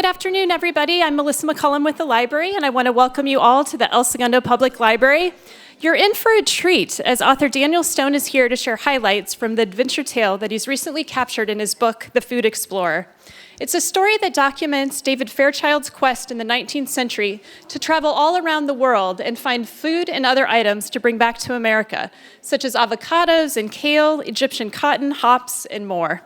Good afternoon, everybody. I'm Melissa McCullum with the library, and I want to welcome you all to the El Segundo Public Library. You're in for a treat, as author Daniel Stone is here to share highlights from the adventure tale that he's recently captured in his book, The Food Explorer. It's a story that documents David Fairchild's quest in the 19th century to travel all around the world and find food and other items to bring back to America, such as avocados and kale, Egyptian cotton, hops, and more.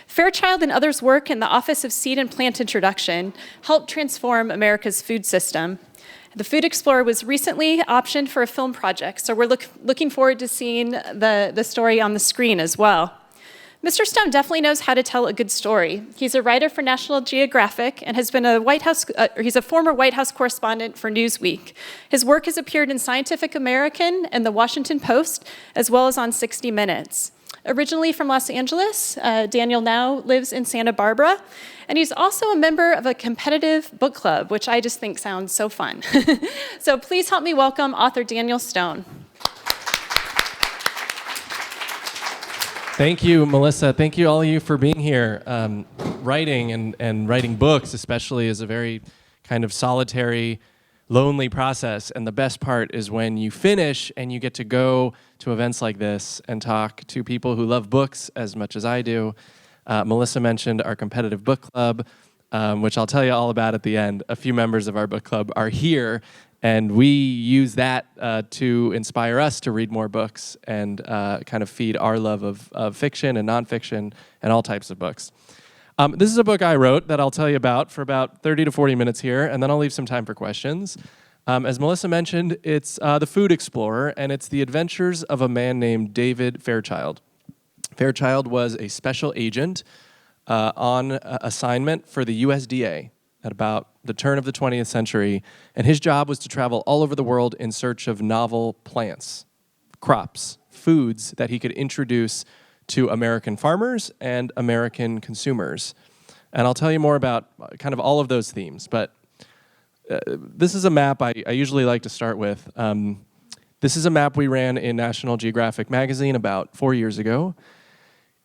Fairchild and others' work in the Office of Seed and Plant Introduction helped transform America's food system. The Food Explorer was recently optioned for a film project, so we're looking forward to seeing the story on the screen as well. Mr. Stone definitely knows how to tell a good story. He's a writer for National Geographic and has been he's a former White House correspondent for Newsweek. His work has appeared in Scientific American and the Washington Post, as well as on 60 Minutes. Originally from Los Angeles, Daniel now lives in Santa Barbara, and he's also a member of a competitive book club, which I just think sounds so fun. So please help me welcome author Daniel Stone. Thank you, Melissa. Thank you, all of you, for being here. Writing and writing books, especially, is a very kind of solitary, lonely process, and the best part is when you finish and you get to go to events like this and talk to people who love books as much as I do. Melissa mentioned our competitive book club, which I'll tell you all about at the end. A few members of our book club are here, and we use that to inspire us to read more books and kind of feed our love of fiction and nonfiction and all types of books. This is a book I wrote that I'll tell you about for about 30 to 40 minutes here, and then I'll leave some time for questions. As Melissa mentioned, it's The Food Explorer, and it's the adventures of a man named David Fairchild. Fairchild was a special agent on assignment for the USDA at about the turn of the 20th century, and his job was to travel all over the world in search of novel plants, crops, foods that he could introduce to American farmers and American consumers. And I'll tell you more about kind of all of those themes, but this is a map I usually like to start with. This is a map we ran in National Geographic magazine about 4 years ago.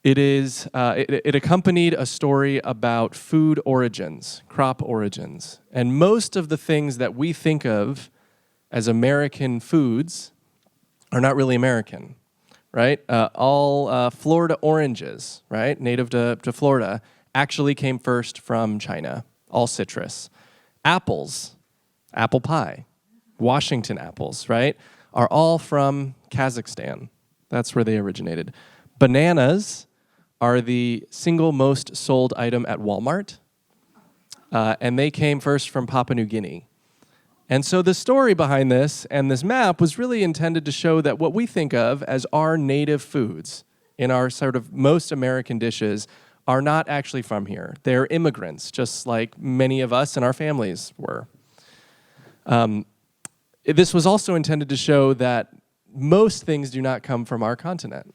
It accompanied a story about food origins, crop origins, and most of the things that we think of as American foods are not really American. Right? All Florida oranges, right, native to Florida, actually came first from China, all citrus. Apples, apple pie, Washington apples, right, are all from Kazakhstan. That's where they originated. Bananas are the single most sold item at Walmart, and they came first from Papua New Guinea. And so the story behind this and this map was really intended to show that what we think of as our native foods in our sort of most American dishes are not actually from here. They're immigrants, just like many of us and our families were. This was also intended to show that most things do not come from our continent.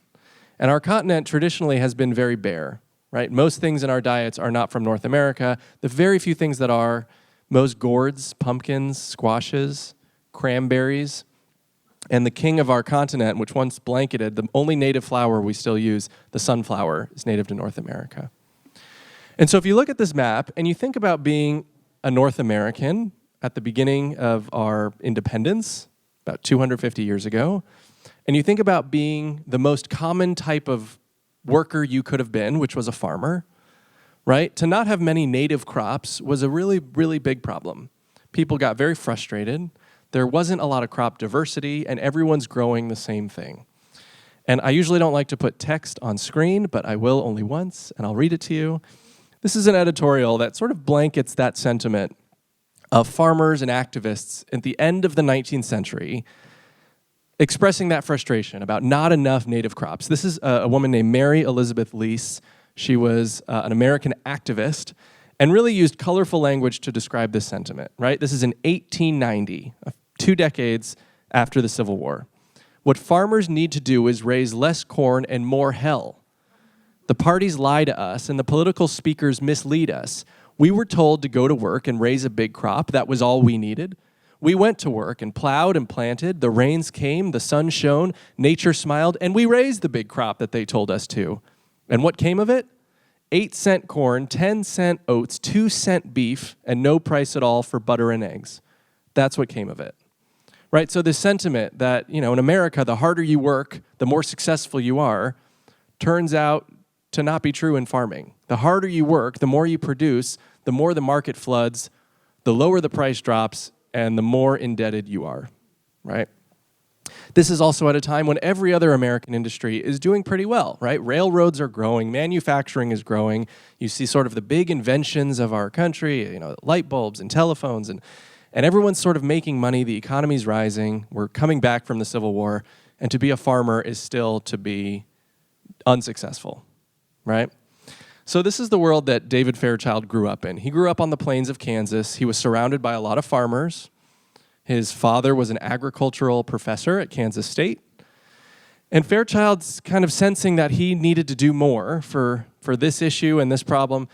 And our continent traditionally has been very bare, right? Most things in our diets are not from North America. The very few things that are, most gourds, pumpkins, squashes, cranberries, and the king of our continent, which once blanketed, the only native flower we still use, the sunflower, is native to North America. And so if you look at this map and you think about being a North American at the beginning of our independence, about 250 years ago, and you think about being the most common type of worker you could have been, which was a farmer, right? To not have many native crops was a really, really big problem. People got very frustrated. There wasn't a lot of crop diversity, and everyone's growing the same thing. And I usually don't like to put text on screen, but I will only once, and I'll read it to you. This is an editorial that sort of blankets that sentiment of farmers and activists at the end of the 19th century expressing that frustration about not enough native crops. This is a woman named Mary Elizabeth Lease. She was an American activist and really used colorful language to describe this sentiment, right? This is in 1890, 2 decades after the Civil War. What farmers need to do is raise less corn and more hell. The parties lie to us and the political speakers mislead us. We were told to go to work and raise a big crop. That was all we needed. We went to work and plowed and planted. The rains came, the sun shone, nature smiled, and we raised the big crop that they told us to. And what came of it? 8-cent corn, 10-cent oats, 2-cent beef, and no price at all for butter and eggs. That's what came of it. Right? So this sentiment that, in America, the harder you work, the more successful you are, turns out to not be true in farming. The harder you work, the more you produce, the more the market floods, the lower the price drops, and the more indebted you are, right? This is also at a time when every other American industry is doing pretty well, right? Railroads are growing, manufacturing is growing. You see sort of the big inventions of our country, light bulbs and telephones, and everyone's sort of making money. The economy's rising. We're coming back from the Civil War, and to be a farmer is still to be unsuccessful, right? So this is the world that David Fairchild grew up in. He grew up on the plains of Kansas. He was surrounded by a lot of farmers. His father was an agricultural professor at Kansas State. And Fairchild's kind of sensing that he needed to do more for this issue and this problem,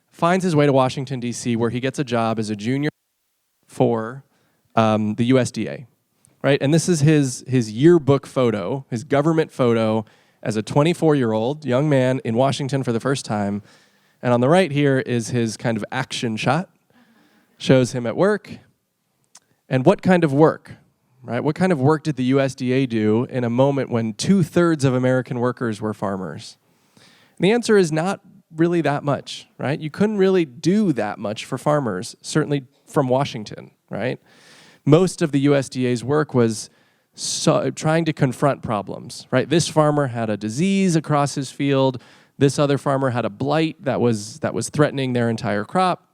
finds his way to Washington, D.C., where he gets a job as a junior for the USDA, right? And this is his yearbook photo, his government photo as a 24-year-old young man in Washington for the first time. And on the right here is his kind of action shot. Shows him at work. And what kind of work, right? What kind of work did the USDA do in a moment when 2/3 of American workers were farmers? And the answer is not really that much, right? You couldn't really do that much for farmers, certainly from Washington, right? Most of the USDA's work was trying to confront problems, right? This farmer had a disease across his field. This other farmer had a blight that was threatening their entire crop.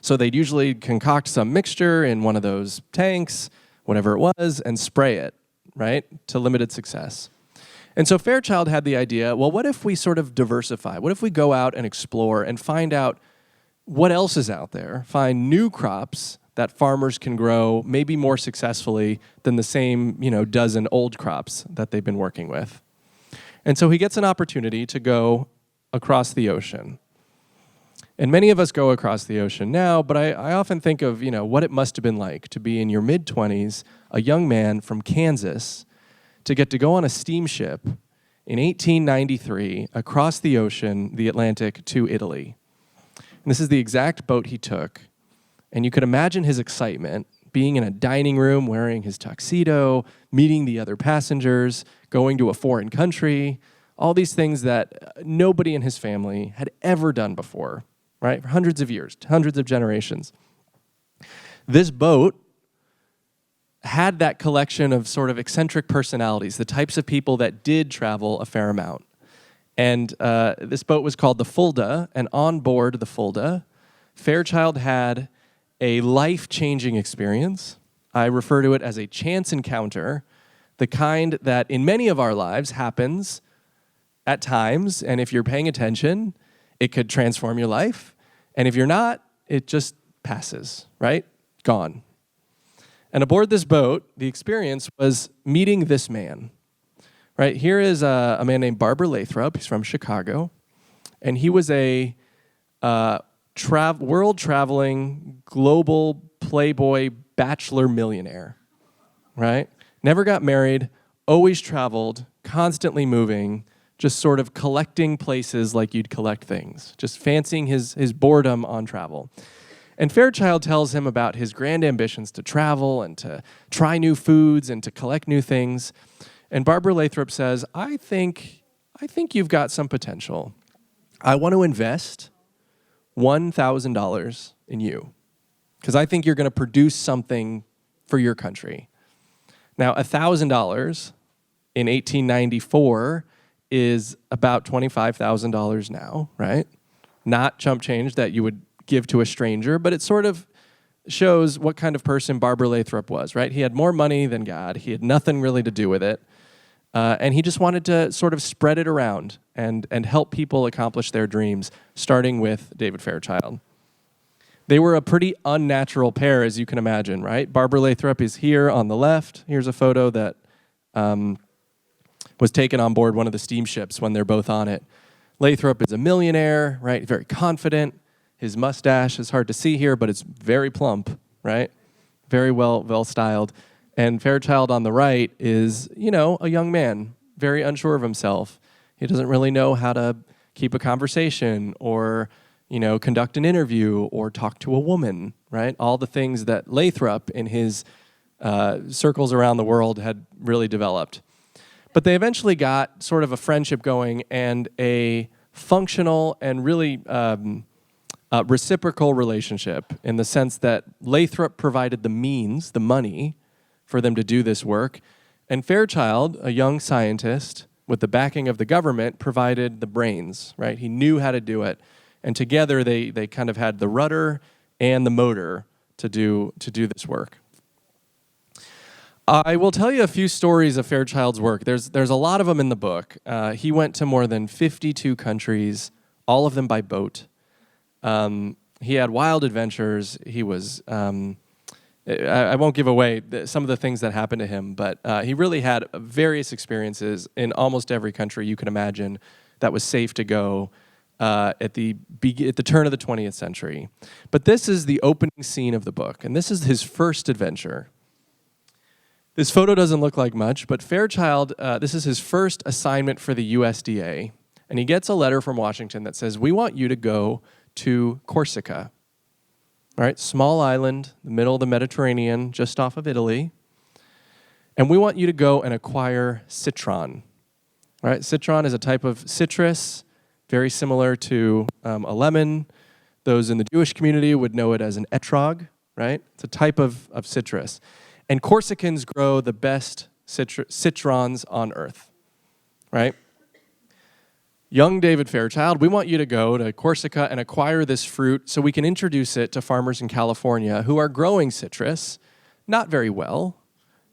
So they'd usually concoct some mixture in one of those tanks, whatever it was, and spray it, right, to limited success. And so Fairchild had the idea, well, what if we sort of diversify? What if we go out and explore and find out what else is out there, find new crops that farmers can grow maybe more successfully than the same, dozen old crops that they've been working with. And so he gets an opportunity to go across the ocean. And many of us go across the ocean now, but I often think of, what it must have been like to be in your mid-20s, a young man from Kansas, to get to go on a steamship in 1893 across the ocean, the Atlantic, to Italy. And this is the exact boat he took. And you could imagine his excitement, being in a dining room, wearing his tuxedo, meeting the other passengers, going to a foreign country, all these things that nobody in his family had ever done before, right? For hundreds of years, hundreds of generations. This boat had that collection of sort of eccentric personalities, the types of people that did travel a fair amount. And this boat was called the Fulda, and on board the Fulda, Fairchild had a life-changing experience. I refer to it as a chance encounter, the kind that in many of our lives happens at times, and if you're paying attention, it could transform your life. And if you're not, it just passes, right? Gone. And aboard this boat, the experience was meeting this man, right? Here is a man named Barbara Lathrop. He's from Chicago. And he was a world-traveling, global playboy bachelor millionaire, right? Never got married, always traveled, constantly moving, just sort of collecting places like you'd collect things, just fancying his boredom on travel. And Fairchild tells him about his grand ambitions to travel and to try new foods and to collect new things. And Barbara Lathrop says, I think you've got some potential. I want to invest $1,000 in you because I think you're going to produce something for your country. Now, $1,000 in 1894 is about $25,000 now, right? Not chump change that you would give to a stranger, but it sort of shows what kind of person Barbara Lathrop was, right? He had more money than God. He had nothing really to do with it. And he just wanted to sort of spread it around and help people accomplish their dreams, starting with David Fairchild. They were a pretty unnatural pair, as you can imagine, right? Barbara Lathrop is here on the left. Here's a photo that was taken on board one of the steamships when they're both on it. Lathrop is a millionaire, right? Very confident. His mustache is hard to see here, but it's very plump, right? Very well styled. And Fairchild on the right is, a young man, very unsure of himself. He doesn't really know how to keep a conversation or, conduct an interview or talk to a woman, right? All the things that Lathrop in his circles around the world had really developed. But they eventually got sort of a friendship going and a functional and really reciprocal relationship in the sense that Lathrop provided the means, the money, for them to do this work. And Fairchild, a young scientist with the backing of the government, provided the brains, right? He knew how to do it. And together they kind of had the rudder and the motor to do this work. I will tell you a few stories of Fairchild's work. There's a lot of them in the book. He went to more than 52 countries, all of them by boat. He had wild adventures. He was, I won't give away some of the things that happened to him, but he really had various experiences in almost every country you can imagine that was safe to go at the turn of the 20th century. But this is the opening scene of the book, and this is his first adventure. This photo doesn't look like much, but Fairchild, this is his first assignment for the USDA, and he gets a letter from Washington that says, we want you to go to Corsica, all right, small island, the middle of the Mediterranean, just off of Italy, and we want you to go and acquire citron. All right, citron is a type of citrus, very similar to a lemon. Those in the Jewish community would know it as an etrog, right? It's a type of citrus. And Corsicans grow the best citrons on earth, right? Young David Fairchild, we want you to go to Corsica and acquire this fruit so we can introduce it to farmers in California who are growing citrus, not very well,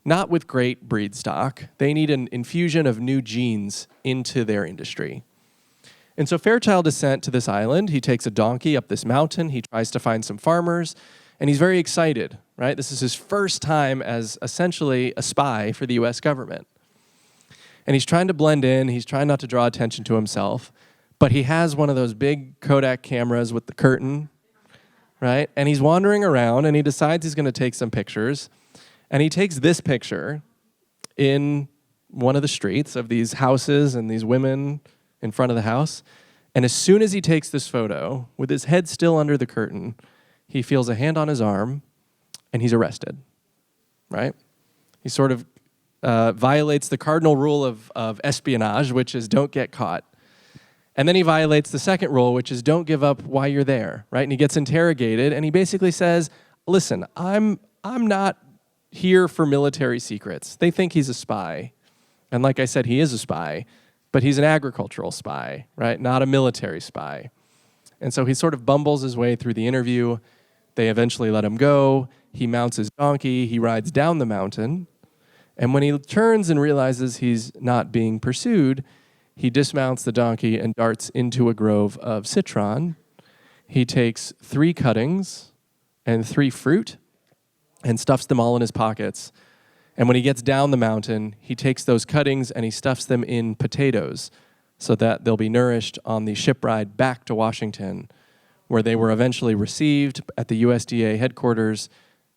not with great breed stock. They need an infusion of new genes into their industry. And so Fairchild is sent to this island. He takes a donkey up this mountain. He tries to find some farmers, and he's very excited, right? This is his first time as essentially a spy for the US government. And he's trying to blend in. He's trying not to draw attention to himself. But he has one of those big Kodak cameras with the curtain, right? And he's wandering around, and he decides he's going to take some pictures. And he takes this picture in one of the streets of these houses and these women in front of the house. And as soon as he takes this photo, with his head still under the curtain, he feels a hand on his arm, and he's arrested, right? He sort of violates the cardinal rule of espionage, which is don't get caught. And then he violates the second rule, which is don't give up why you're there, right? And he gets interrogated, and he basically says, listen, I'm not here for military secrets. They think he's a spy. And like I said, he is a spy, but he's an agricultural spy, right? Not a military spy. And so he sort of bumbles his way through the interview. They eventually let him go. He mounts his donkey. He rides down the mountain. And when he turns and realizes he's not being pursued, he dismounts the donkey and darts into a grove of citron. He takes 3 cuttings and 3 fruit and stuffs them all in his pockets. And when he gets down the mountain, he takes those cuttings and he stuffs them in potatoes so that they'll be nourished on the ship ride back to Washington, where they were eventually received at the USDA headquarters,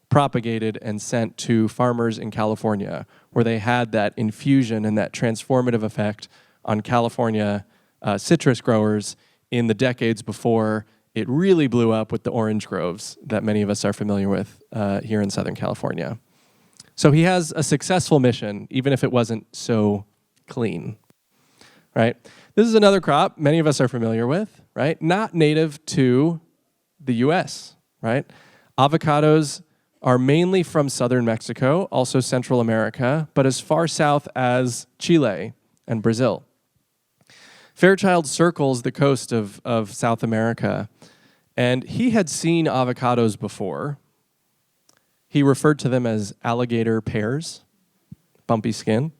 propagated, and sent to farmers in California, where they had that infusion and that transformative effect on California citrus growers in the decades before it really blew up with the orange groves that many of us are familiar with here in Southern California. So he has a successful mission, even if it wasn't so clean, right? This is another crop many of us are familiar with, right? Not native to the US, right? Avocados are mainly from southern Mexico, also Central America, but as far south as Chile and Brazil. Fairchild circles the coast of South America, and he had seen avocados before. He referred to them as alligator pears, bumpy skin,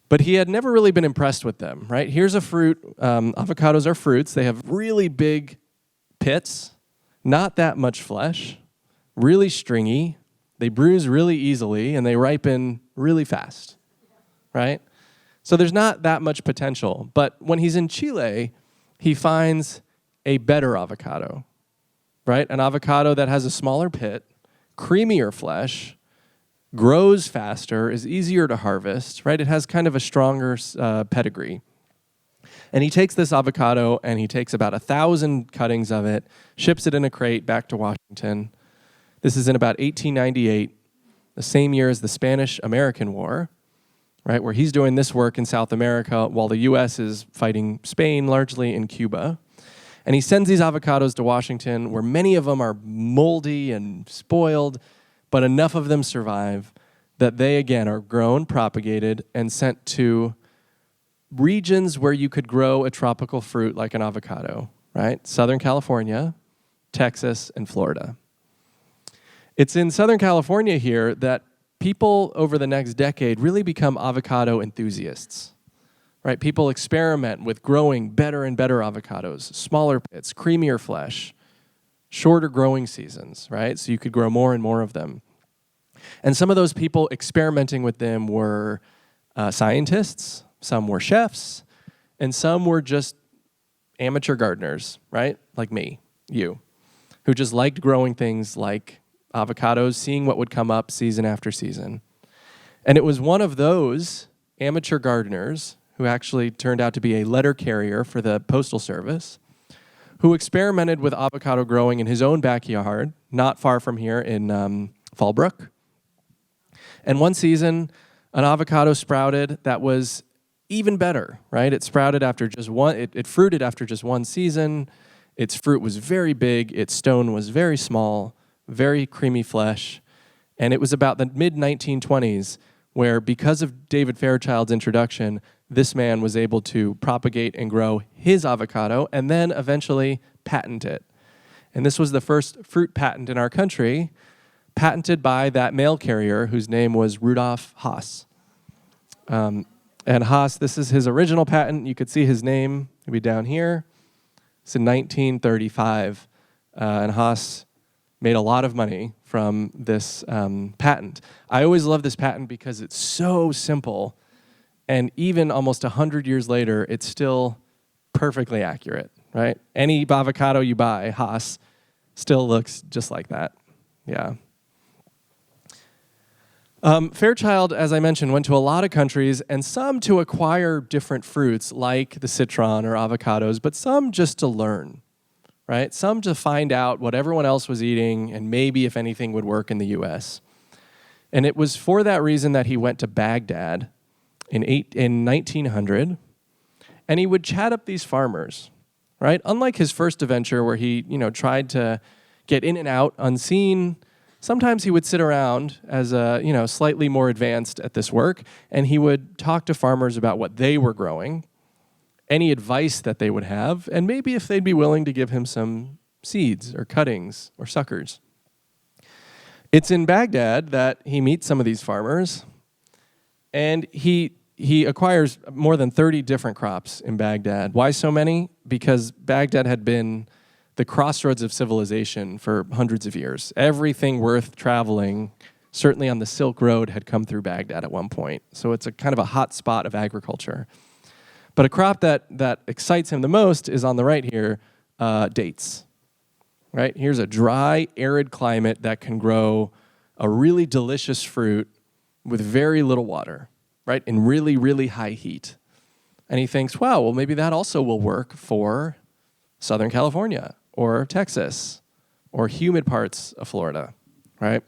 but he had never really been impressed with them, right? Here's a fruit. Avocados are fruits. They have really big pits, not that much flesh, really stringy. They bruise really easily, and they ripen really fast, right? So there's not that much potential. But when he's in Chile, he finds a better avocado, right? An avocado that has a smaller pit, creamier flesh, grows faster, is easier to harvest, right? It has kind of a stronger pedigree. And he takes this avocado and he takes about 1,000 cuttings of it, ships it in a crate back to Washington. This is in about 1898, the same year as the Spanish-American War, right, where he's doing this work in South America while the U.S. is fighting Spain, largely in Cuba. And he sends these avocados to Washington, where many of them are moldy and spoiled, but enough of them survive that they, again, are grown, propagated, and sent to regions where you could grow a tropical fruit like an avocado, right? Southern California, Texas, and Florida. It's in Southern California here that people over the next decade really become avocado enthusiasts. Right? People experiment with growing better and better avocados, smaller pits, creamier flesh, shorter growing seasons, right? So you could grow more and more of them. And some of those people experimenting with them were scientists, some were chefs, and some were just amateur gardeners, right? Like me, you, who just liked growing things like avocados, seeing what would come up season after season. And it was one of those amateur gardeners who actually turned out to be a letter carrier for the Postal Service, who experimented with avocado growing in his own backyard, not far from here in Fallbrook. And one season, an avocado sprouted that was even better, right? It sprouted after just one, it fruited after just one season. Its fruit was very big, its stone was very small, very creamy flesh. And it was about the mid-1920s where, because of David Fairchild's introduction, this man was able to propagate and grow his avocado and then eventually patent it. And this was the first fruit patent in our country, patented by that mail carrier whose name was Rudolf Haas. And Haas, this is his original patent. You could see his name maybe down here. It's in 1935. And Haas made a lot of money from this patent. I always love this patent because it's so simple. And even almost 100 years later, it's still perfectly accurate, right? Any avocado you buy, Haas, still looks just like that. Yeah. Fairchild, as I mentioned, went to a lot of countries, and some to acquire different fruits like the citron or avocados, but some just to learn, right? Some to find out what everyone else was eating and maybe if anything would work in the U.S. And it was for that reason that he went to Baghdad in 1900, and he would chat up these farmers, right? Unlike his first adventure where he, tried to get in and out unseen, sometimes he would sit around as a, slightly more advanced at this work, and he would talk to farmers about what they were growing, any advice that they would have, and maybe if they'd be willing to give him some seeds or cuttings or suckers. It's in Baghdad that he meets some of these farmers, and he acquires more than 30 different crops in Baghdad. Why so many? Because Baghdad had been the crossroads of civilization for hundreds of years. Everything worth traveling, certainly on the Silk Road, had come through Baghdad at one point. So it's a kind of a hot spot of agriculture. But a crop that excites him the most is on the right here, dates. Right? Here's a dry, arid climate that can grow a really delicious fruit with very little water, right? In really, really high heat. And he thinks, wow, well, maybe that also will work for Southern California or Texas or humid parts of Florida, right?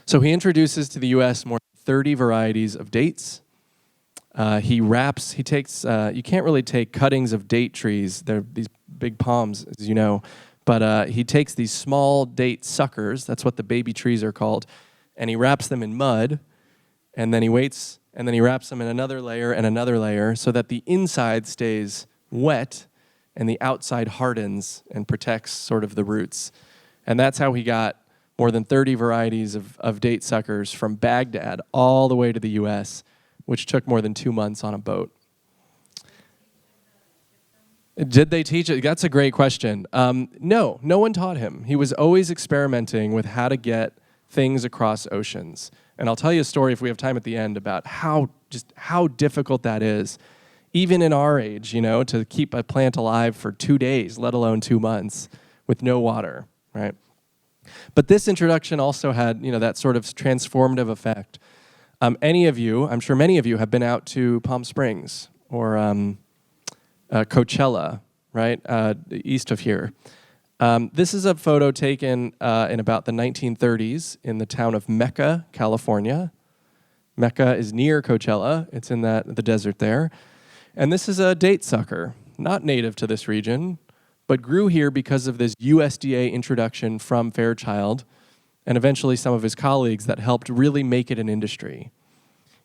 So he introduces to the U.S. more than 30 varieties of dates. He takes, you can't really take cuttings of date trees. They're these big palms, as you know. But he takes these small date suckers, that's what the baby trees are called, and he wraps them in mud, and then he waits, and then he wraps them in another layer so that the inside stays wet and the outside hardens and protects sort of the roots. And that's how he got more than 30 varieties of date suckers from Baghdad all the way to the U.S., which took more than 2 months on a boat. Did they teach it? That's a great question. No one taught him. He was always experimenting with how to get things across oceans. And I'll tell you a story if we have time at the end about how difficult that is, even in our age, to keep a plant alive for 2 days, let alone 2 months, with no water, right? But this introduction also had, that sort of transformative effect. I'm sure many of you have been out to Palm Springs or Coachella, right, east of here. This is a photo taken in about the 1930s in the town of Mecca, California. Mecca is near Coachella. It's in the desert there. And this is a date sucker, not native to this region, but grew here because of this USDA introduction from Fairchild and eventually some of his colleagues that helped really make it an industry.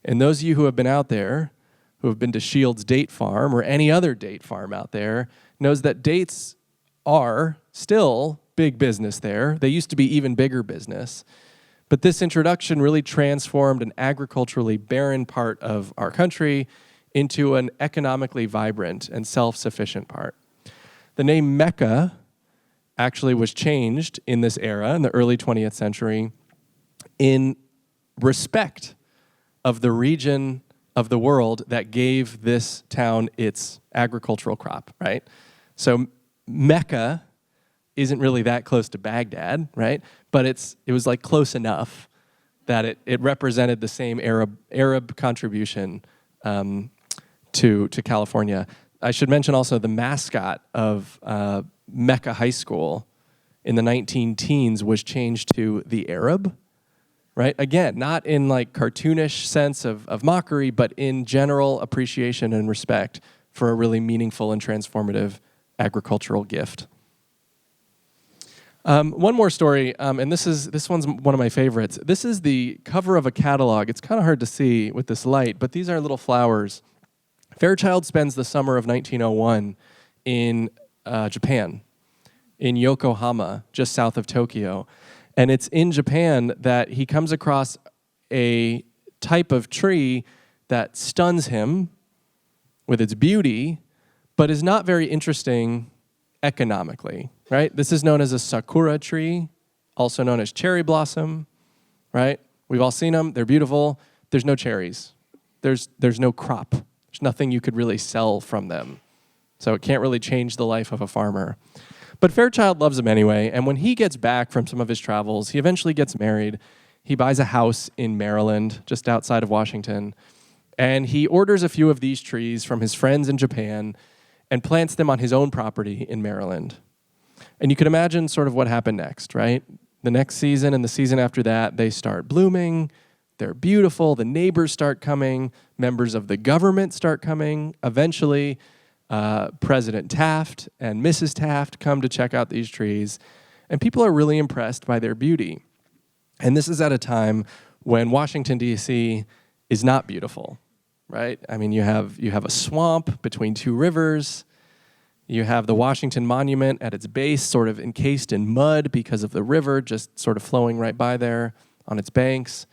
And those of you who have been out there, who have been to Shields Date Farm or any other date farm out there, knows that dates are still big business there. They used to be even bigger business. But this introduction really transformed an agriculturally barren part of our country into an economically vibrant and self-sufficient part. The name Mecca actually was changed in this era, in the early 20th century, in respect of the region of the world that gave this town its agricultural crop, right? So Mecca isn't really that close to Baghdad, right? But it was like close enough that it represented the same Arab contribution to California. I should mention also the mascot of Mecca High School in the 19-teens was changed to the Arab, right? Again, not in like cartoonish sense of mockery, but in general appreciation and respect for a really meaningful and transformative agricultural gift. One more story, and this one's one of my favorites. This is the cover of a catalog. It's kind of hard to see with this light, but these are little flowers. Fairchild spends the summer of 1901 in Japan, in Yokohama, just south of Tokyo. And it's in Japan that he comes across a type of tree that stuns him with its beauty, but is not very interesting economically, right? This is known as a Sakura tree, also known as cherry blossom, right? We've all seen them. They're beautiful. There's no cherries. There's no crop. There's nothing you could really sell from them. So it can't really change the life of a farmer. But Fairchild loves them anyway, and when he gets back from some of his travels, he eventually gets married. He buys a house in Maryland, just outside of Washington, and he orders a few of these trees from his friends in Japan and plants them on his own property in Maryland. And you can imagine sort of what happened next, right? The next season and the season after that, they start blooming. They're beautiful. The neighbors start coming. Members of the government start coming. Eventually, President Taft and Mrs. Taft come to check out these trees. And people are really impressed by their beauty. And this is at a time when Washington, D.C. is not beautiful, right? I mean, you have a swamp between two rivers. You have the Washington Monument at its base sort of encased in mud because of the river just sort of flowing right by there on its banks.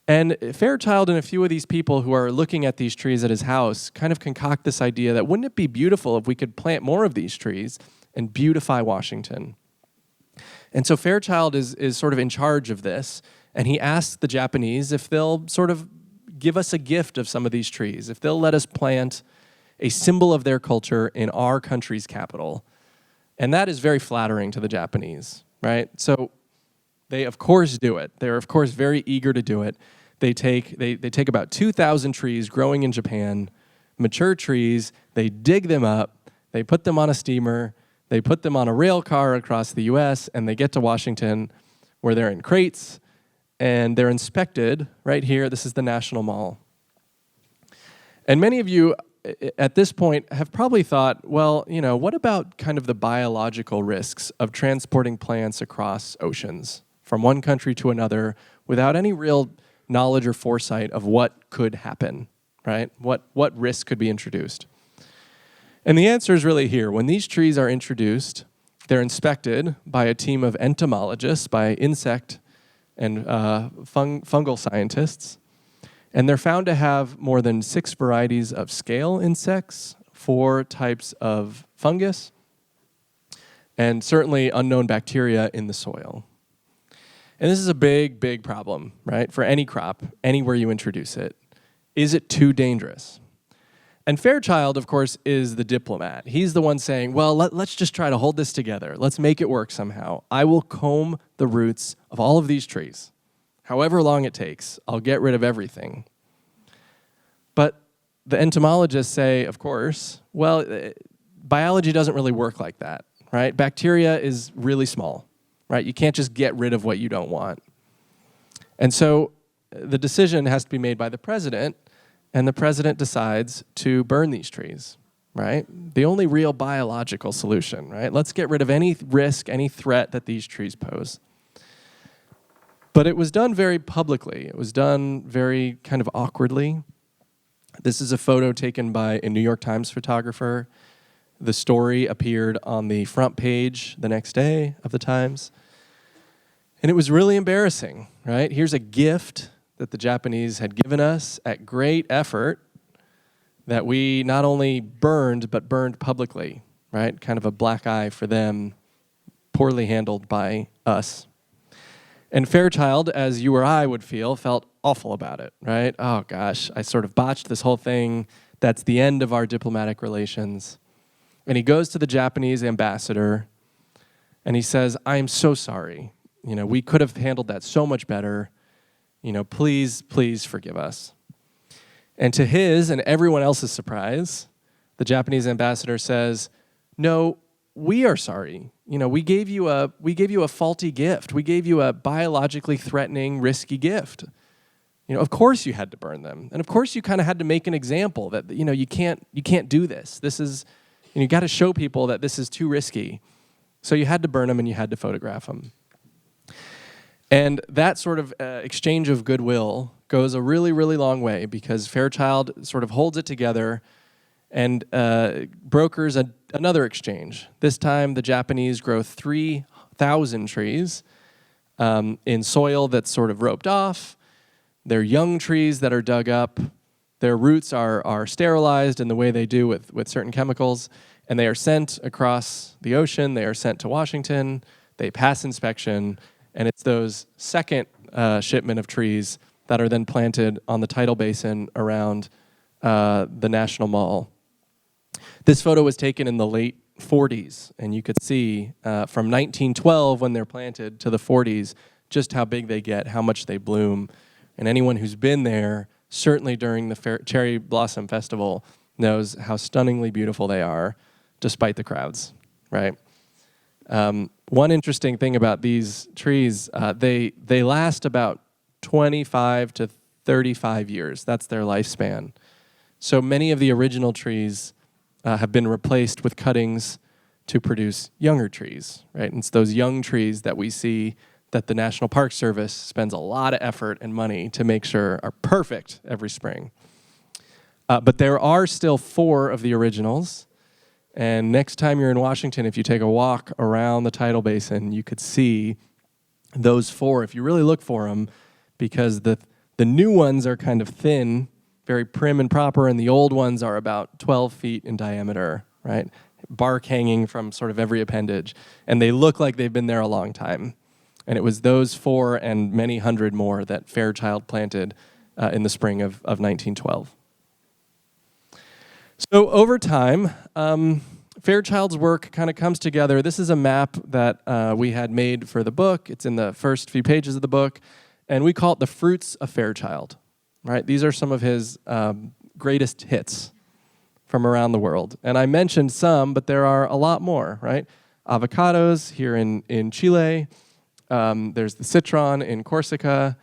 And Fairchild and a few of these people who are looking at these trees at his house kind of concoct this idea that wouldn't it be beautiful if we could plant more of these trees and beautify Washington? And so Fairchild is sort of in charge of this, and he asks the Japanese if they'll sort of give us a gift of some of these trees, if they'll let us plant a symbol of their culture in our country's capital. And that is very flattering to the Japanese, right? So they, of course, do it. They're, of course, very eager to do it. They take about 2,000 trees growing in Japan, mature trees, they dig them up, they put them on a steamer, they put them on a rail car across the U.S., and they get to Washington, where they're in crates, and they're inspected right here. This is the National Mall. And many of you at this point have probably thought, well, you know, what about kind of the biological risks of transporting plants across oceans from one country to another without any real knowledge or foresight of what could happen, right? What risk could be introduced? And the answer is really here. When these trees are introduced, they're inspected by a team of entomologists, by insect and fungal scientists, and they're found to have more than 6 varieties of scale insects, 4 types of fungus, and certainly unknown bacteria in the soil. And this is a big, big problem, right? For any crop, anywhere you introduce it. Is it too dangerous? And Fairchild, of course, is the diplomat. He's the one saying, well, let's just try to hold this together. Let's make it work somehow. I will comb the roots of all of these trees. However long it takes, I'll get rid of everything. But the entomologists say, of course, well, biology doesn't really work like that, right? Bacteria is really small, right? You can't just get rid of what you don't want. And so the decision has to be made by the president, and the president decides to burn these trees, right? The only real biological solution, right? Let's get rid of any risk, any threat that these trees pose. But it was done very publicly. It was done very kind of awkwardly. This is a photo taken by a New York Times photographer. The story appeared on the front page the next day of the Times. And it was really embarrassing, right? Here's a gift that the Japanese had given us at great effort that we not only burned, but burned publicly, right? Kind of a black eye for them, poorly handled by us. And Fairchild, as you or I would feel, felt awful about it, right? Oh gosh, I sort of botched this whole thing. That's the end of our diplomatic relations. And he goes to the Japanese ambassador and he says, I am so sorry. We could have handled that so much better. Please, please forgive us. And to his and everyone else's surprise, the Japanese ambassador says, no, we are sorry. We gave you a faulty gift. We gave you a biologically threatening, risky gift. Of course you had to burn them. And of course you kind of had to make an example that, you can't do this. This is, you got to show people that this is too risky. So you had to burn them and you had to photograph them. And that sort of exchange of goodwill goes a really, really long way because Fairchild sort of holds it together and brokers another exchange. This time, the Japanese grow 3,000 trees in soil that's sort of roped off. They're young trees that are dug up. Their roots are sterilized in the way they do with certain chemicals, and they are sent across the ocean. They are sent to Washington. They pass inspection. And it's those second shipment of trees that are then planted on the tidal basin around the National Mall. This photo was taken in the late 40s, and you could see from 1912 when they're planted to the 40s just how big they get, how much they bloom. And anyone who's been there, certainly during the Cherry Blossom Festival, knows how stunningly beautiful they are, despite the crowds, right? One interesting thing about these trees, they last about 25 to 35 years. That's their lifespan. So many of the original trees have been replaced with cuttings to produce younger trees, right? And it's those young trees that we see that the National Park Service spends a lot of effort and money to make sure are perfect every spring. But there are still 4 of the originals. And next time you're in Washington, if you take a walk around the tidal basin, you could see those 4, if you really look for them, because the new ones are kind of thin, very prim and proper, and the old ones are about 12 feet in diameter, right? Bark hanging from sort of every appendage. And they look like they've been there a long time. And it was those 4 and many hundred more that Fairchild planted in the spring of 1912. So over time, Fairchild's work kind of comes together. This is a map that we had made for the book. It's in the first few pages of the book, and we call it the Fruits of Fairchild. Right? These are some of his greatest hits from around the world. And I mentioned some, but there are a lot more, right? Avocados here in Chile. There's the citron in Corsica.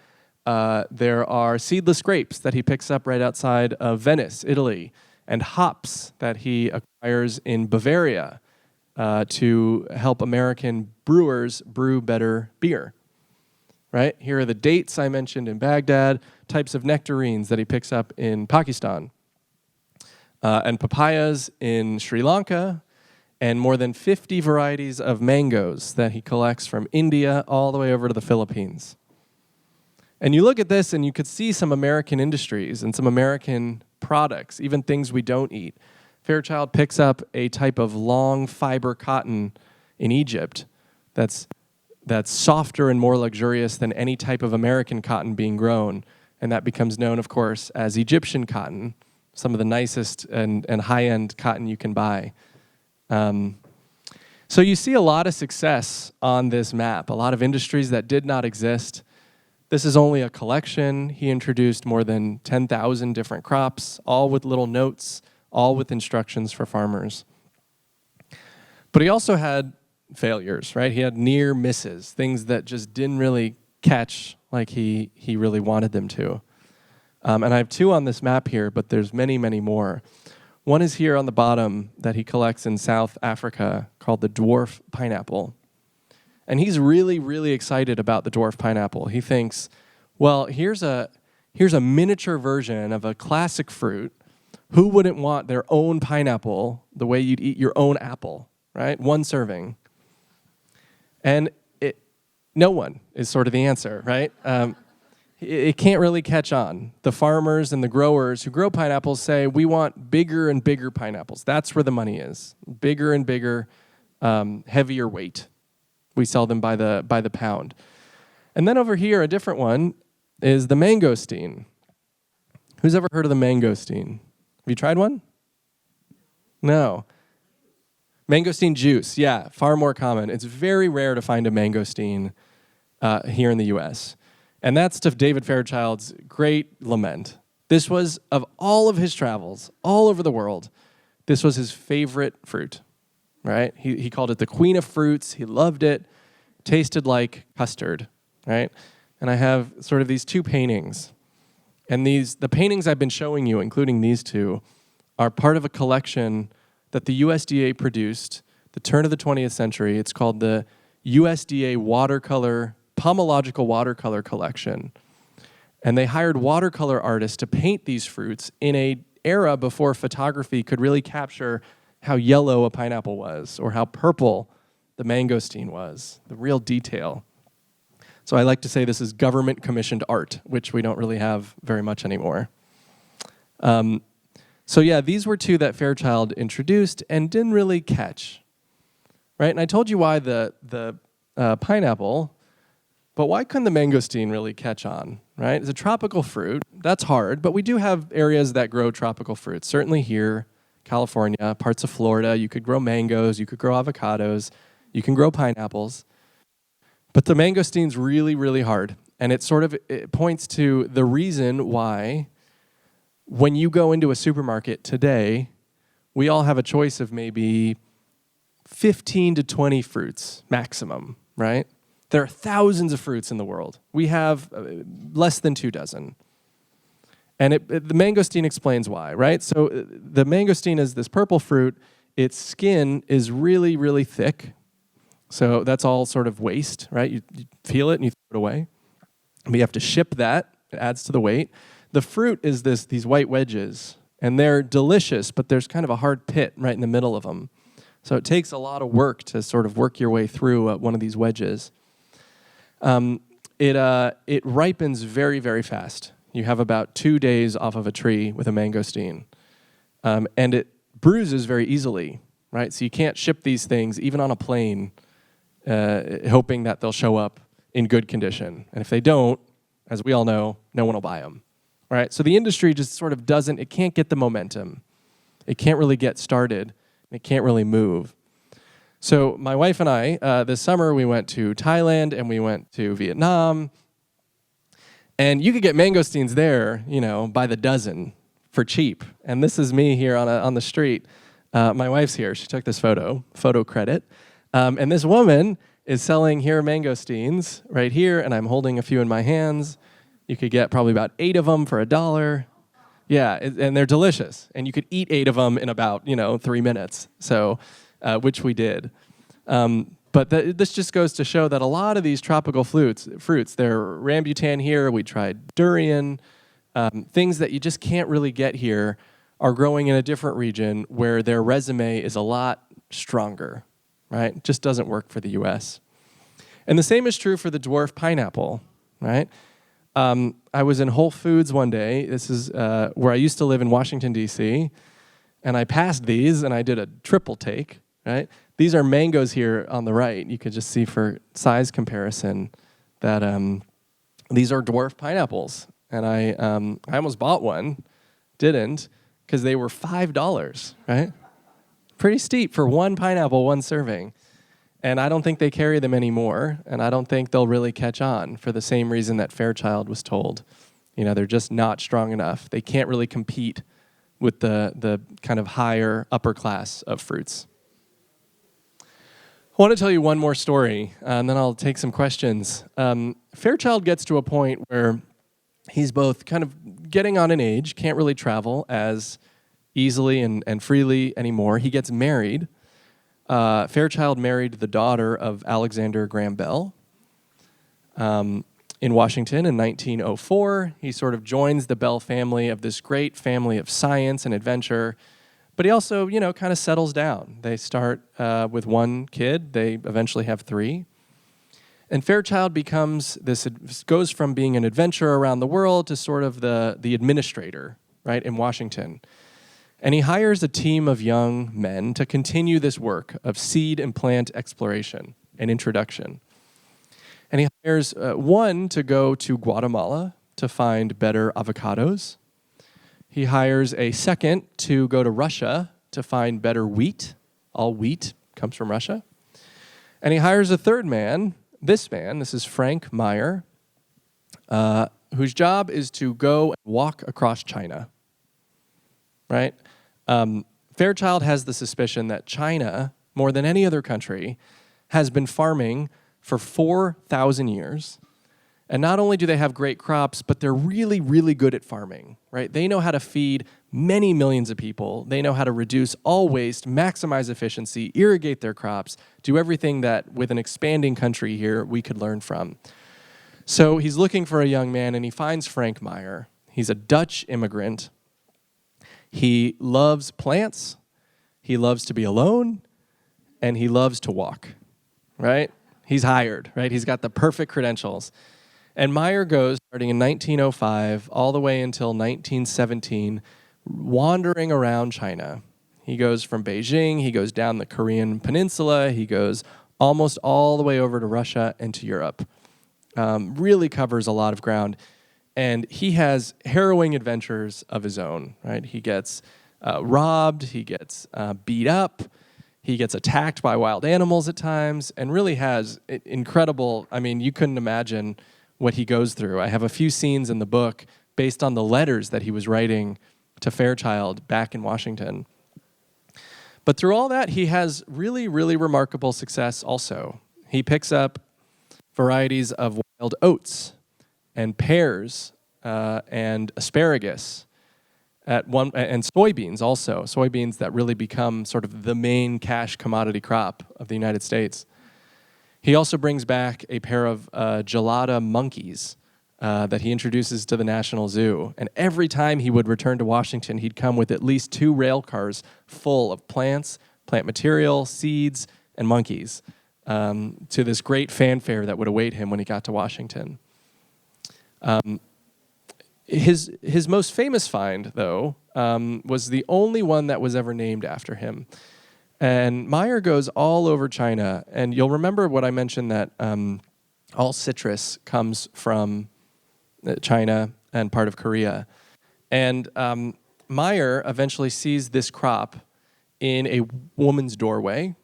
There are seedless grapes that he picks up right outside of Venice, Italy, and hops that he acquires in Bavaria to help American brewers brew better beer. Right? Here are the dates I mentioned in Baghdad, types of nectarines that he picks up in Pakistan, and papayas in Sri Lanka, and more than 50 varieties of mangoes that he collects from India all the way over to the Philippines. And you look at this and you could see some American industries and some American products, even things we don't eat. Fairchild picks up a type of long fiber cotton in Egypt that's softer and more luxurious than any type of American cotton being grown. And that becomes known, of course, as Egyptian cotton, some of the nicest and high-end cotton you can buy. So you see a lot of success on this map, a lot of industries that did not exist. This is only a collection. He introduced more than 10,000 different crops, all with little notes, all with instructions for farmers. But he also had failures, right? He had near misses, things that just didn't really catch like he really wanted them to. And I have two on this map here, but there's many, many more. One is here on the bottom that he collects in South Africa called the Dwarf Pineapple. And he's really, really excited about the Dwarf Pineapple. He thinks, well, here's a miniature version of a classic fruit. Who wouldn't want their own pineapple the way you'd eat your own apple, right? One serving. And no one is sort of the answer, right? It can't really catch on. The farmers and the growers who grow pineapples say, we want bigger and bigger pineapples. That's where the money is. Bigger and bigger, heavier weight. We sell them by the pound. And then over here, a different one is the mangosteen. Who's ever heard of the mangosteen? Have you tried one? No. Mangosteen juice, yeah, far more common. It's very rare to find a mangosteen here in the U.S. And that's to David Fairchild's great lament. This was, of all of his travels, all over the world, this was his favorite fruit, right? He called it the queen of fruits. He loved it. Tasted like custard, right? And I have sort of these two paintings. And the paintings I've been showing you, including these two, are part of a collection that the USDA produced the turn of the 20th century. It's called the USDA Pomological Watercolor Collection. And they hired watercolor artists to paint these fruits in an era before photography could really capture how yellow a pineapple was or how purple the mangosteen was, the real detail. So I like to say this is government-commissioned art, which we don't really have very much anymore. So yeah, these were two that Fairchild introduced and didn't really catch, right? And I told you why the pineapple, but why couldn't the mangosteen really catch on, right? It's a tropical fruit. That's hard, but we do have areas that grow tropical fruits. Certainly here, California, parts of Florida, you could grow mangoes, you could grow avocados, you can grow pineapples. But the mangosteen's really, really hard. And it points to the reason why when you go into a supermarket today, we all have a choice of maybe 15 to 20 fruits maximum, right? There are thousands of fruits in the world. We have less than 2 dozen. And the mangosteen explains why, right? So the mangosteen is this purple fruit. Its skin is really, really thick. So that's all sort of waste, right? You peel it and you throw it away. We have to ship that. It adds to the weight. The fruit is these white wedges, and they're delicious, but there's kind of a hard pit right in the middle of them. So it takes a lot of work to sort of work your way through one of these wedges. It ripens very, very fast. You have about 2 days off of a tree with a mangosteen. And it bruises very easily, right? So you can't ship these things, even on a plane, hoping that they'll show up in good condition. And if they don't, as we all know, no one will buy them, right? So the industry just sort of it can't get the momentum. It can't really get started. It can't really move. So my wife and I, this summer, we went to Thailand and we went to Vietnam. And you could get mangosteens there, by the dozen for cheap. And this is me here on the street. My wife's here. She took this photo credit. And this woman is selling here mangosteens right here, and I'm holding a few in my hands. You could get probably about 8 of them for $1. Yeah, and they're delicious. And you could eat 8 of them in about, 3 minutes, so which we did. But this just goes to show that a lot of these tropical fruits, they're rambutan here, we tried durian, things that you just can't really get here are growing in a different region where their resume is a lot stronger, right? It just doesn't work for the U.S. And the same is true for the dwarf pineapple, right? I was in Whole Foods one day. This is where I used to live in Washington, D.C., and I passed these, and I did a triple take, right? These are mangoes here on the right. You could just see for size comparison that these are dwarf pineapples. And I almost bought one, didn't, because they were $5, right? Pretty steep for one pineapple, one serving. And I don't think they carry them anymore, and I don't think they'll really catch on for the same reason that Fairchild was told. You know, they're just not strong enough. They can't really compete with the kind of higher upper class of fruits. I want to tell you one more story, and then I'll take some questions. Fairchild gets to a point where he's both kind of getting on in age, can't really travel as easily and freely anymore. He gets married. Fairchild married the daughter of Alexander Graham Bell in Washington in 1904. He sort of joins the Bell family of this great family of science and adventure, but he also, you know, kind of settles down. They start with one kid. They eventually have three. And Fairchild goes from being an adventurer around the world to sort of the administrator, right, in Washington. And he hires a team of young men to continue this work of seed and plant exploration and introduction. And he hires one to go to Guatemala to find better avocados. He hires a second to go to Russia to find better wheat. All wheat comes from Russia. And he hires a third man, this is Frank Meyer, whose job is to go and walk across China, right? Fairchild has the suspicion that China, more than any other country, has been farming for 4,000 years. And not only do they have great crops, but they're really, really good at farming, right? They know how to feed many millions of people. They know how to reduce all waste, maximize efficiency, irrigate their crops, do everything that, with an expanding country here, we could learn from. So he's looking for a young man, and he finds Frank Meyer. He's a Dutch immigrant. He loves plants, he loves to be alone, and he loves to walk, right? He's hired, right? He's got the perfect credentials. And Meyer goes, starting in 1905, all the way until 1917, wandering around China. He goes from Beijing, he goes down the Korean peninsula, he goes almost all the way over to Russia and to Europe. Really covers a lot of ground. And he has harrowing adventures of his own, right? He gets robbed, he gets beat up, he gets attacked by wild animals at times, and really has incredible, I mean, you couldn't imagine what he goes through. I have a few scenes in the book based on the letters that he was writing to Fairchild back in Washington. But through all that, he has really, really remarkable success also. He picks up varieties of wild oats and pears and asparagus and soybeans also, soybeans that really become sort of the main cash commodity crop of the United States. He also brings back a pair of gelada monkeys that he introduces to the National Zoo. And every time he would return to Washington, he'd come with at least 2 rail cars full of plants, plant material, seeds, and monkeys to this great fanfare that would await him when he got to Washington. His most famous find, though, was the only one that was ever named after him. And Meyer goes all over China, and you'll remember what I mentioned, that all citrus comes from China and part of Korea. And Meyer eventually sees this crop in a woman's doorway.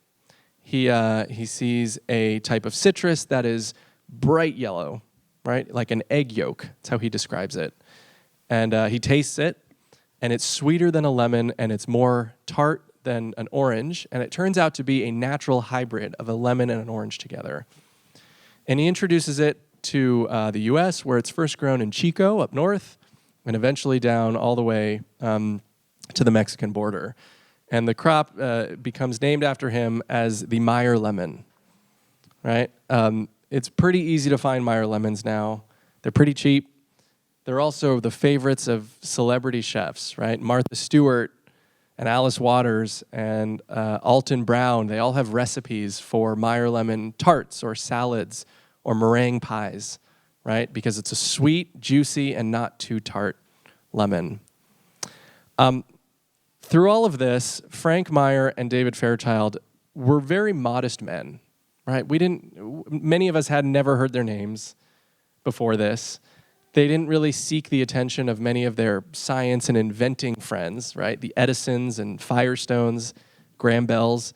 He sees a type of citrus that is bright yellow, right? Like an egg yolk. That's how he describes it. And he tastes it, and it's sweeter than a lemon, and it's more tart than an orange. And it turns out to be a natural hybrid of a lemon and an orange together. And he introduces it to the U.S., where it's first grown in Chico up north, and eventually down all the way to the Mexican border. And the crop becomes named after him as the Meyer lemon, right? It's pretty easy to find Meyer lemons now. They're pretty cheap. They're also the favorites of celebrity chefs, right? Martha Stewart and Alice Waters and Alton Brown, they all have recipes for Meyer lemon tarts or salads or meringue pies, right? Because it's a sweet, juicy, and not too tart lemon. Through all of this, Frank Meyer and David Fairchild were very modest men, right? Many of us had never heard their names before this. They didn't really seek the attention of many of their science and inventing friends, right? The Edisons and Firestones, Graham Bells.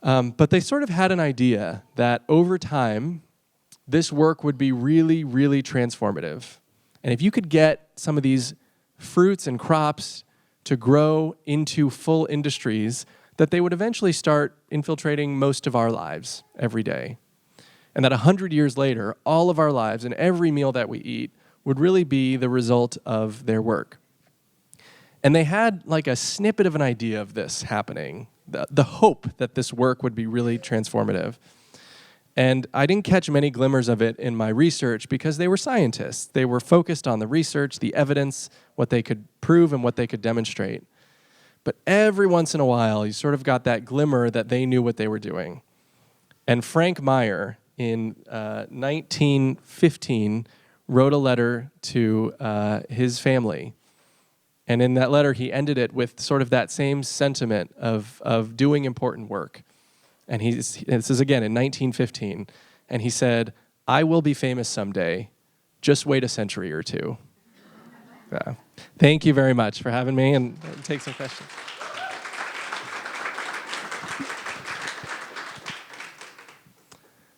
But they sort of had an idea that over time, this work would be really, really transformative. And if you could get some of these fruits and crops to grow into full industries, that they would eventually start infiltrating most of our lives every day. And that 100 years later, all of our lives and every meal that we eat would really be the result of their work. And they had like a snippet of an idea of this happening, the hope that this work would be really transformative. And I didn't catch many glimmers of it in my research because they were scientists. They were focused on the research, the evidence, what they could prove and what they could demonstrate. But every once in a while, you sort of got that glimmer that they knew what they were doing. And Frank Meyer, in 1915, wrote a letter to his family. And in that letter, he ended it with sort of that same sentiment of doing important work. And this is again in 1915. And he said, "I will be famous someday. Just wait a century or two." Thank you very much for having me, and take some questions.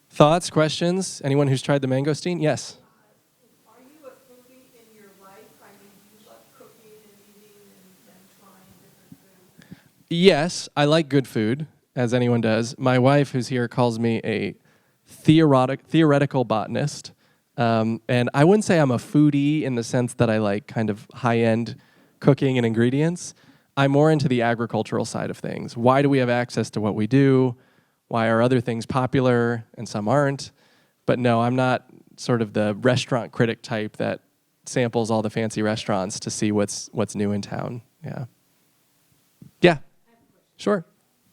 Thoughts, questions? Anyone who's tried the mangosteen? Yes. Are you a foodie in your life? I mean, do you love cooking and eating and trying different foods? Yes, I like good food, as anyone does. My wife, who's here, calls me a theoretical botanist. And I wouldn't say I'm a foodie in the sense that I like kind of high-end cooking and ingredients. I'm more into the agricultural side of things. Why do we have access to what we do? Why are other things popular and some aren't? But no, I'm not sort of the restaurant critic type that samples all the fancy restaurants to see what's new in town. Yeah. Yeah. Sure.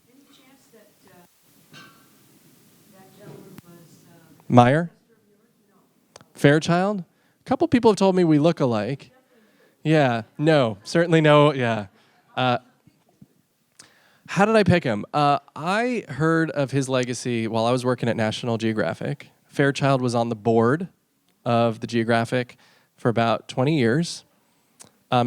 Any chance that that gentleman was Meyer? No. Fairchild? A couple people have told me we look alike. Yeah. No. Certainly no. Yeah. How did I pick him? I heard of his legacy while I was working at National Geographic. Fairchild was on the board of the Geographic for about 20 years.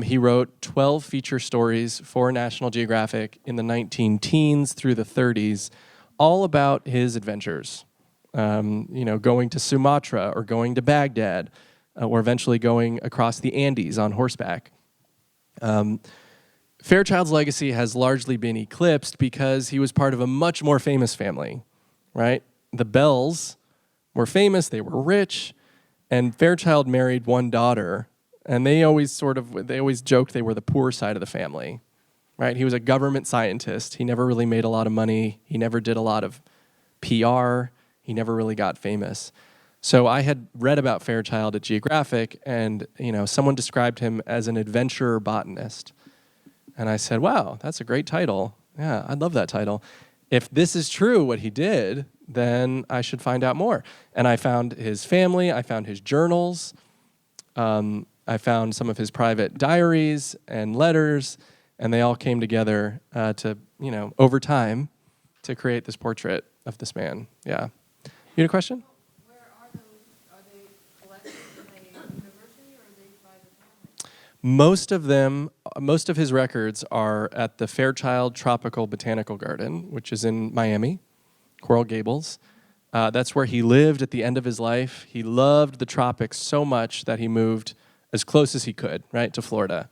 He wrote 12 feature stories for National Geographic in the 19-teens through the 30s, all about his adventures. Going to Sumatra or going to Baghdad, or eventually going across the Andes on horseback. Fairchild's legacy has largely been eclipsed because he was part of a much more famous family, right? The Bells were famous, they were rich, and Fairchild married one daughter, and they always joked they were the poor side of the family, right? He was a government scientist. He never really made a lot of money. He never did a lot of PR. He never really got famous. So I had read about Fairchild at Geographic, and someone described him as an adventurer botanist. And I said, wow, that's a great title. Yeah, I'd love that title. If this is true, what he did, then I should find out more. And I found his family, I found his journals, I found some of his private diaries and letters, and they all came together over time to create this portrait of this man. Yeah. You had a question? Where are those? Are they collected in a university or are they by the family? Most of his records are at the Fairchild Tropical Botanical Garden, which is in Miami, Coral Gables. That's where he lived at the end of his life. He loved the tropics so much that he moved as close as he could, right, to Florida.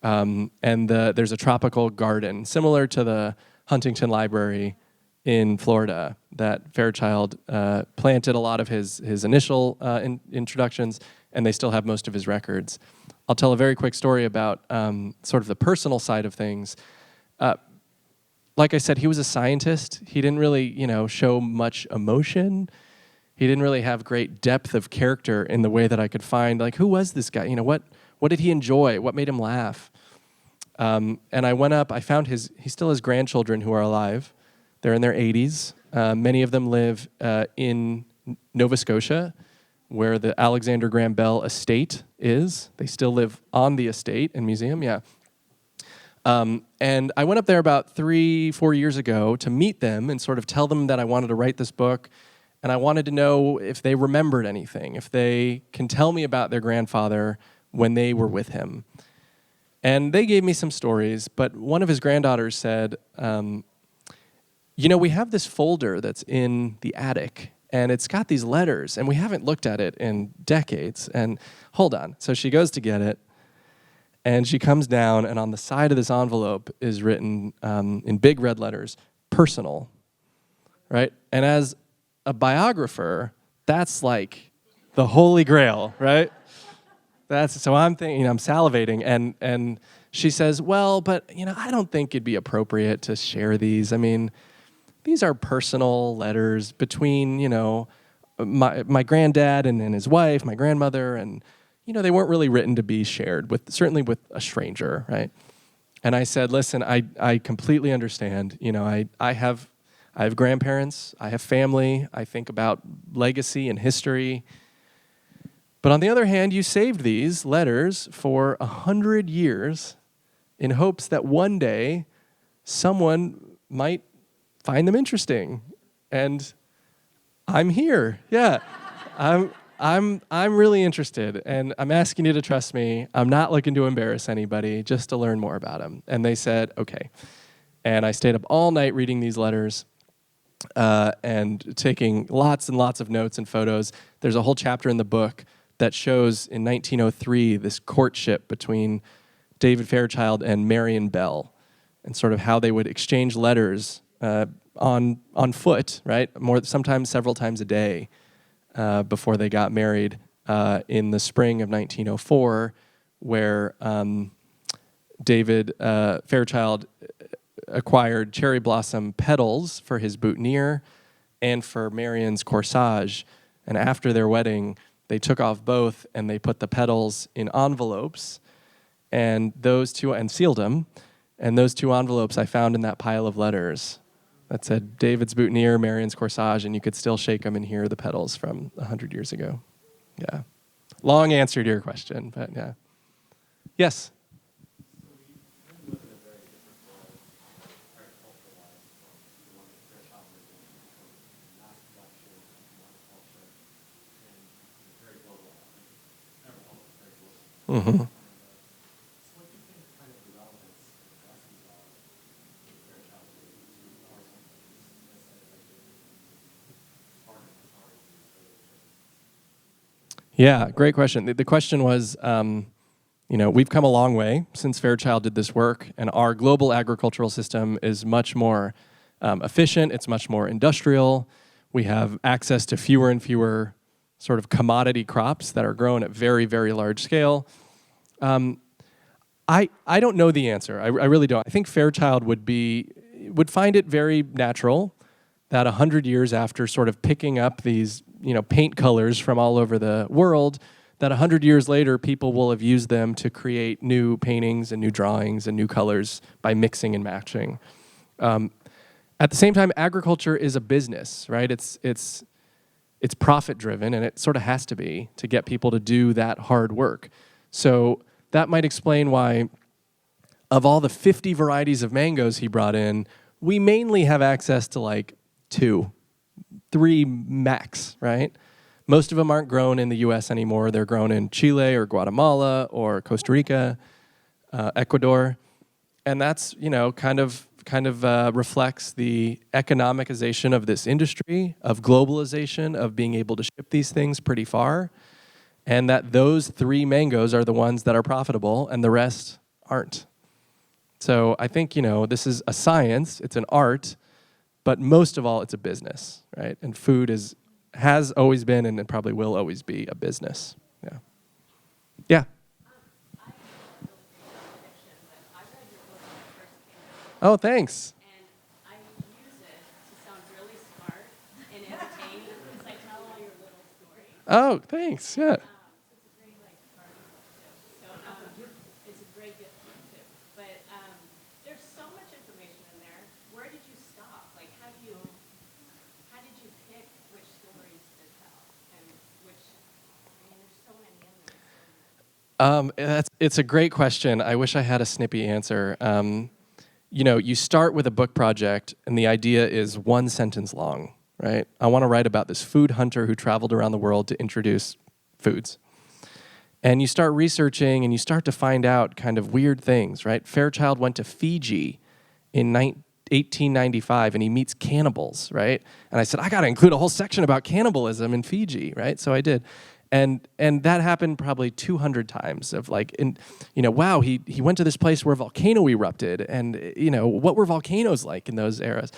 There's a tropical garden, similar to the Huntington Library in Florida, that Fairchild planted a lot of his initial introductions, and they still have most of his records. I'll tell a very quick story about sort of the personal side of things. Like I said, he was a scientist. He didn't really, show much emotion. He didn't really have great depth of character in the way that I could find, like, who was this guy? What did he enjoy? What made him laugh? And I went up, I found he still has grandchildren who are alive. They're in their 80s. Many of them live in Nova Scotia, where the Alexander Graham Bell estate is. They still live on the estate and museum, yeah. And I went up there about 3-4 years ago to meet them and sort of tell them that I wanted to write this book, and I wanted to know if they remembered anything, if they can tell me about their grandfather when they were with him. And they gave me some stories, but one of his granddaughters said, We have this folder that's in the attic, and it's got these letters, and we haven't looked at it in decades. And hold on. So she goes to get it, and she comes down, and on the side of this envelope is written in big red letters, personal, right? And as a biographer, that's like the holy grail, right? So I'm thinking, I'm salivating, and she says, well, but, I don't think it'd be appropriate to share these. I mean, these are personal letters between, my granddad and his wife, my grandmother, and, they weren't really written to be shared certainly with a stranger, right? And I said, listen, I completely understand. I have grandparents, I have family, I think about legacy and history. But on the other hand, you saved these letters for 100 years in hopes that one day someone might find them interesting. And I'm here. Yeah. I'm really interested, and I'm asking you to trust me. I'm not looking to embarrass anybody, just to learn more about them. And they said, okay. And I stayed up all night reading these letters and taking lots and lots of notes and photos. There's a whole chapter in the book that shows in 1903 this courtship between David Fairchild and Marion Bell, and sort of how they would exchange letters on foot, right? Sometimes several times a day before they got married in the spring of 1904, where David Fairchild acquired cherry blossom petals for his boutonniere and for Marion's corsage. And after their wedding, they took off both and they put the petals in envelopes, and sealed them. And those two envelopes I found in that pile of letters that said David's boutonniere, Marion's corsage, and you could still shake them and hear the petals from 100 years ago. Yeah. Long answer to your question, but yeah. Yes? Mm-hmm. Yeah, great question. The question was, we've come a long way since Fairchild did this work, and our global agricultural system is much more efficient. It's much more industrial. We have access to fewer and fewer sort of commodity crops that are grown at very, very large scale. I don't know the answer. I really don't. I think Fairchild would find it very natural that 100 years after sort of picking up these paint colors from all over the world, that 100 years later people will have used them to create new paintings and new drawings and new colors by mixing and matching. At the same time, agriculture is a business, right? It's profit driven, and it sort of has to be to get people to do that hard work. So that might explain why, of all the 50 varieties of mangoes he brought in, we mainly have access to like 2, 3 max, right? Most of them aren't grown in the US anymore. They're grown in Chile or Guatemala or Costa Rica, Ecuador. And that's, kind of reflects the economicization of this industry, of globalization, of being able to ship these things pretty far, and that those 3 mangoes are the ones that are profitable and the rest aren't. So I think, this is a science, it's an art, but most of all, it's a business, right? And food has always been and probably will always be a business. Yeah. Yeah. Oh, thanks. And I use it to sound really smart and entertaining because I tell all your little stories. Oh, thanks. Yeah. It's a great party book too. So it's a great gift too. But there's so much information in there. Where did you stop? Like, how did you pick which stories to tell and which? There's so many in there. It's a great question. I wish I had a snippy answer. You start with a book project, and the idea is 1 sentence long, right? I want to write about this food hunter who traveled around the world to introduce foods. And you start researching, and you start to find out kind of weird things, right? Fairchild went to Fiji in 1895, and he meets cannibals, right? And I said, I got to include a whole section about cannibalism in Fiji, right? So I did. And that happened probably 200 times of like, wow, he went to this place where a volcano erupted, and, what were volcanoes like in those eras?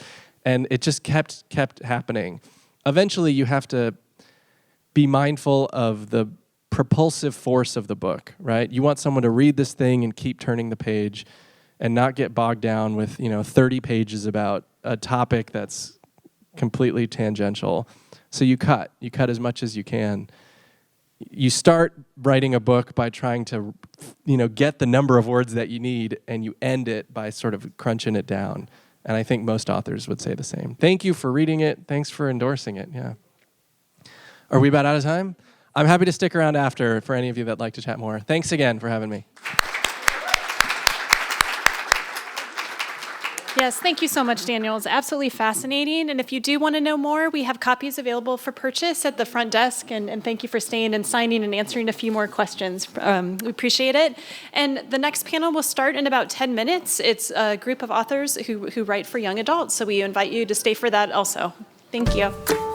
And it just kept happening. Eventually, you have to be mindful of the propulsive force of the book, right? You want someone to read this thing and keep turning the page and not get bogged down with, 30 pages about a topic that's completely tangential. So you cut as much as you can. You start writing a book by trying to, get the number of words that you need, and you end it by sort of crunching it down. And I think most authors would say the same. Thank you for reading it. Thanks for endorsing it. Yeah. Are we about out of time? I'm happy to stick around after for any of you that'd like to chat more. Thanks again for having me. Yes, thank you so much, Daniel. It's absolutely fascinating. And if you do want to know more, we have copies available for purchase at the front desk. And thank you for staying and signing and answering a few more questions. We appreciate it. And the next panel will start in about 10 minutes. It's a group of authors who write for young adults. So we invite you to stay for that also. Thank you.